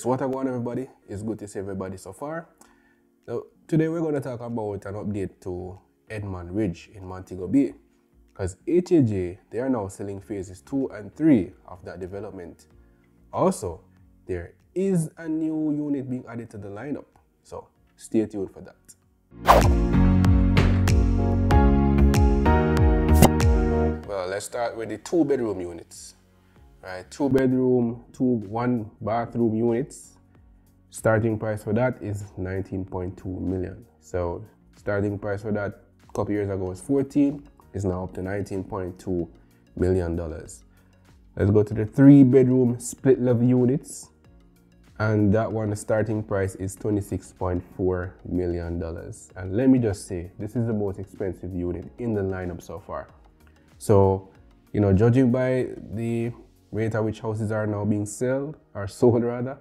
So what's going on, everybody? It's good to see everybody so far. Now, today we're going to talk about an update to Edmund Ridge in Montego Bay, because HAJ, they are now selling phases 2 and 3 of that development. Also, there is a new unit being added to the lineup, so stay tuned for that. Well, let's start with the 2-bedroom units. Right, 2-bedroom, 1-bathroom units. Starting price for that is 19.2 million. So starting price for that a couple years ago was 14, is now up to 19.2 million dollars. Let's go to the 3-bedroom split level units, and that one, the starting price is 26.4 million dollars. And let me just say, this is the most expensive unit in the lineup so far. So, you know, judging by the rate at which houses are now being sold rather,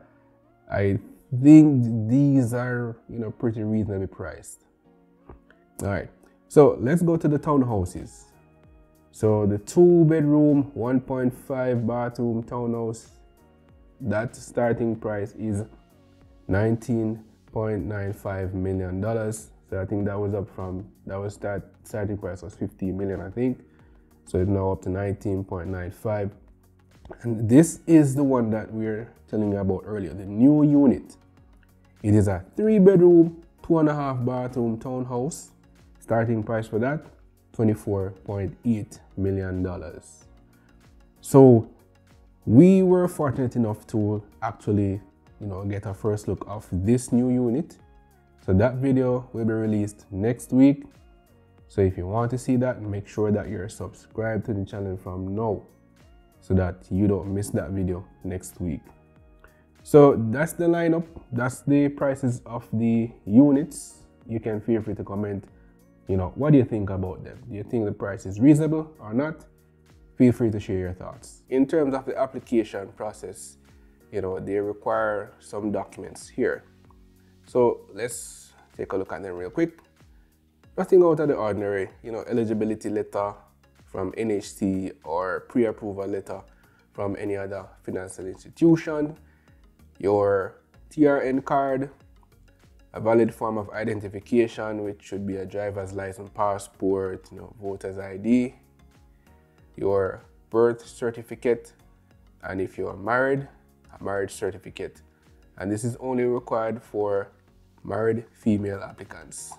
I think these are, you know, pretty reasonably priced. All right, so let's go to the townhouses. So the 2-bedroom, 1.5-bathroom townhouse, that starting price is $19.95 million. So I think that was up from, starting price was 15 million, I think. So it's now up to 19.95. And this is the one that we're telling you about earlier, the new unit. It is a 3-bedroom, 2.5-bathroom townhouse. Starting price for that, $24.8 million. So we were fortunate enough to actually, you know, get a first look of this new unit. So that video will be released next week. So if you want to see that, make sure that you're subscribed to the channel from now, so that you don't miss that video next week. So that's the lineup, that's the prices of the units. You can feel free to comment, you know, what do you think about them? Do you think the price is reasonable or not? Feel free to share your thoughts. In terms of the application process, you know, they require some documents here. So let's take a look at them real quick. Nothing out of the ordinary, you know, eligibility letter from NHT or pre-approval letter from any other financial institution, your TRN card, a valid form of identification, which should be a driver's license, passport, you know, voter's ID, your birth certificate, and if you're married, a marriage certificate. And this is only required for married female applicants.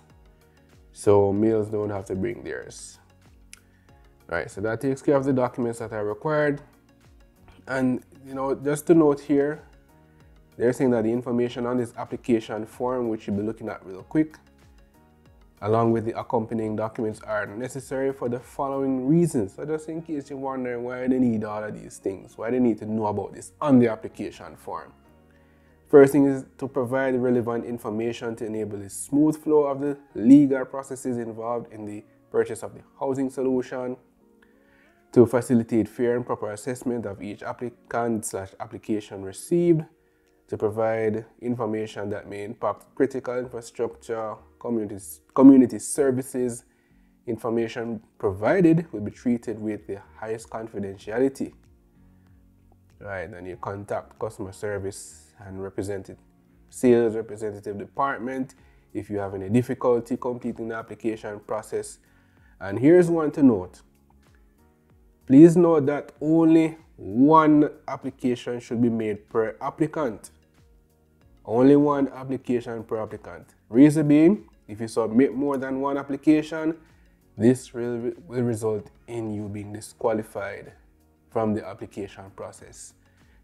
So males don't have to bring theirs. All right, so that takes care of the documents that are required. And, you know, just to note here, they're saying that the information on this application form, which you'll be looking at real quick, along with the accompanying documents, are necessary for the following reasons. So just in case you're wondering why they need all of these things, why they need to know about this on the application form. First thing is to provide relevant information to enable the smooth flow of the legal processes involved in the purchase of the housing solution, to facilitate fair and proper assessment of each applicant/application received, to provide information that may impact critical infrastructure, community services. Information provided will be treated with the highest confidentiality. Right, then you contact customer service and sales representative department if you have any difficulty completing the application process. And here's one to note. Please note that only one application should be made per applicant. Only one application per applicant. Reason being, if you submit more than one application, this will result in you being disqualified from the application process.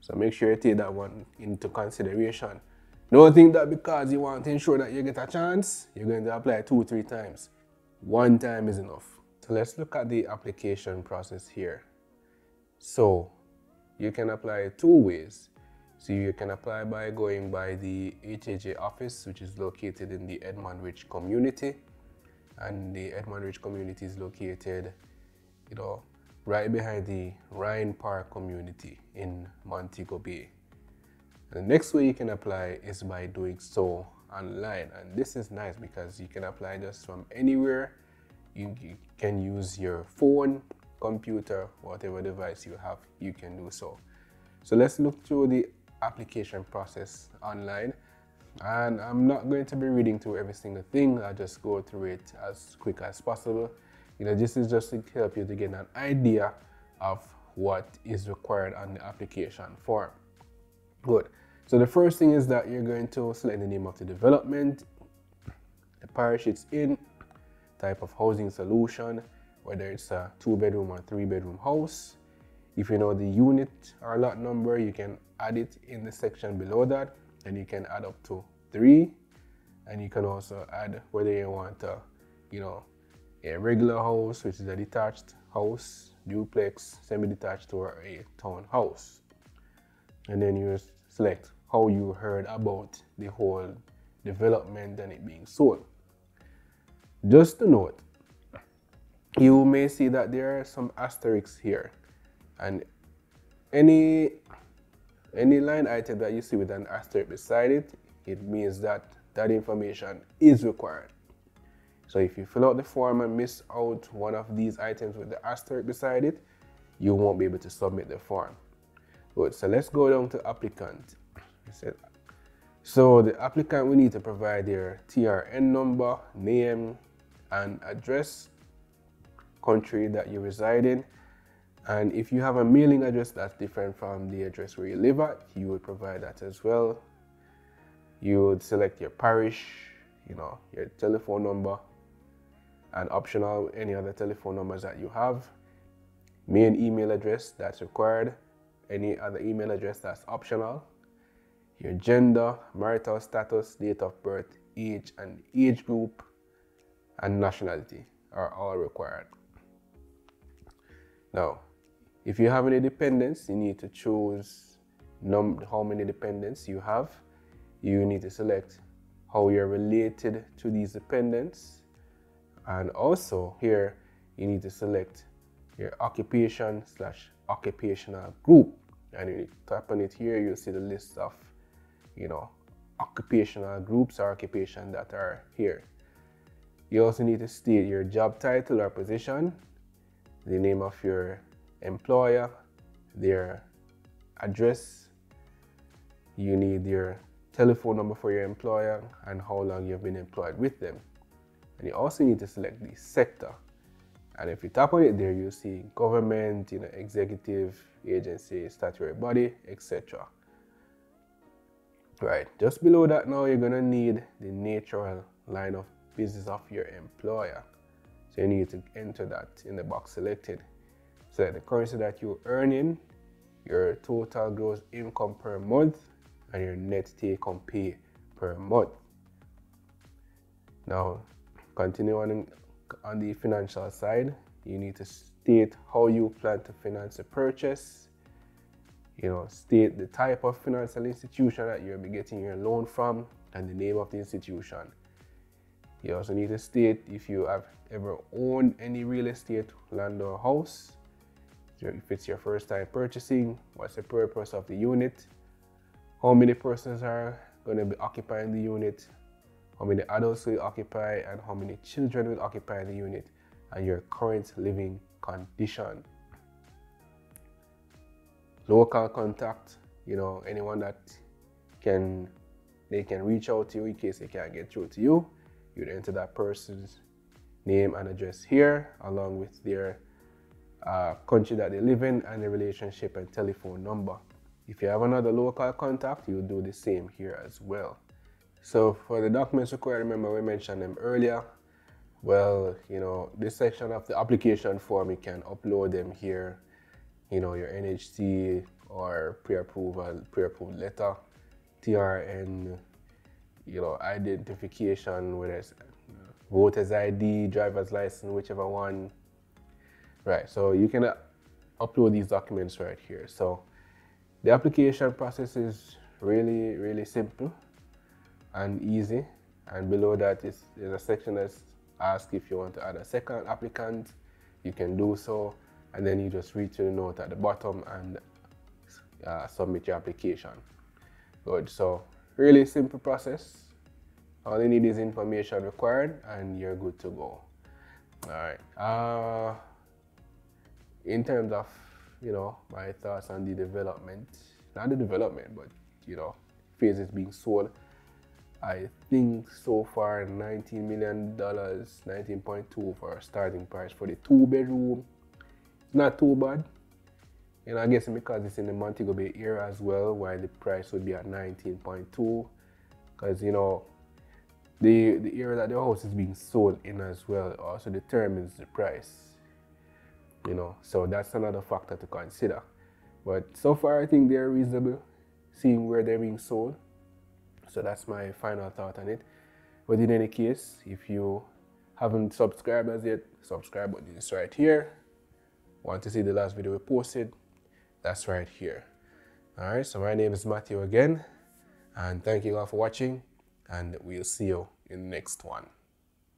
So make sure you take that one into consideration. Don't think that because you want to ensure that you get a chance, you're going to apply 2 or 3 times. One time is enough. So let's look at the application process here. So you can apply 2 ways. So you can apply by going by the HAJ office, which is located in the Edmund Ridge community. And the Edmund Ridge community is located, you know, right behind the Ryan Park community in Montego Bay. The next way you can apply is by doing so online, and this is nice because you can apply just from anywhere. You can use your phone, computer, whatever device you have, you can do so. So let's look through the application process online, and I'm not going to be reading through every single thing. I'll just go through it as quick as possible. This is just to help you to get an idea of what is required on the application form. Good. So the first thing is that you're going to select the name of the development, the parish it's in, type of housing solution, whether it's a 2-bedroom or 3-bedroom house. If you know the unit or lot number, you can add it in the section below that, and you can add up to 3. And you can also add whether you want a regular house, which is a detached house, duplex, semi-detached, or a townhouse. And then you select how you heard about the whole development and it being sold. Just to note, you may see that there are some asterisks here, and any line item that you see with an asterisk beside it, it means that that information is required. So if you fill out the form and miss out one of these items with the asterisk beside it, you won't be able to submit the form. Good, so let's go down to applicant. So the applicant will need to provide their TRN number, name, and address, country that you reside in. And if you have a mailing address that's different from the address where you live at, you would provide that as well. You would select your parish, your telephone number, and optional any other telephone numbers that you have. Main email address that's required, any other email address that's optional. Your gender, marital status, date of birth, age and age group, and nationality are all required. Now, if you have any dependents, you need to choose how many dependents you have. You need to select how you're related to these dependents. And also here, you need to select your occupation/occupational group. And you tap on it here, you'll see the list of, occupational groups or occupation that are here. You also need to state your job title or position, the name of your employer, their address. You need your telephone number for your employer and how long you've been employed with them. And you also need to select the sector. And if you tap on it there, you'll see government, executive, agency, statutory body, etc. Right, just below that now, you're gonna need the natural line of business of your employer. So you need to enter that in the box selected. Select the currency that you're earning, your total gross income per month, and your net take-home pay per month. Now, continue on the financial side. You need to state how you plan to finance a purchase. State the type of financial institution that you'll be getting your loan from and the name of the institution. You also need to state if you have ever owned any real estate, land or house. If it's your first time purchasing, what's the purpose of the unit, how many persons are going to be occupying the unit, how many adults will occupy, and how many children will occupy the unit, and your current living condition. Local contact, anyone that they can reach out to you in case they can't get through to you. You'd enter that person's name and address here, along with their country that they live in and the relationship and telephone number. If you have another local contact, you do the same here as well. So for the documents required, remember we mentioned them earlier. Well, this section of the application form, you can upload them here. Your NHC or pre-approved letter, TRN, identification, whether it's voter's ID, driver's license, whichever one. Right, so you can upload these documents right here. So the application process is really, really simple and easy. And below that there's a section that's asked if you want to add a second applicant. You can do so, and then you just read to the note at the bottom and submit your application. Good, so really simple process. All you need is information required and you're good to go. All right. In terms of, my thoughts on the development, not the development, but phases being sold. I think so far $19 million, 19.2 for a starting price for the 2-bedroom. It's not too bad. I guess because it's in the Montego Bay area as well, why the price would be at 19.2. Because the area that the house is being sold in as well also determines the price. So that's another factor to consider. But so far I think they're reasonable, seeing where they're being sold. So that's my final thought on it. But in any case, if you haven't subscribed as yet, subscribe button is right here. Want to see the last video we posted? That's right here. Alright, so my name is Matthew again, and thank you all for watching, and we'll see you in the next one.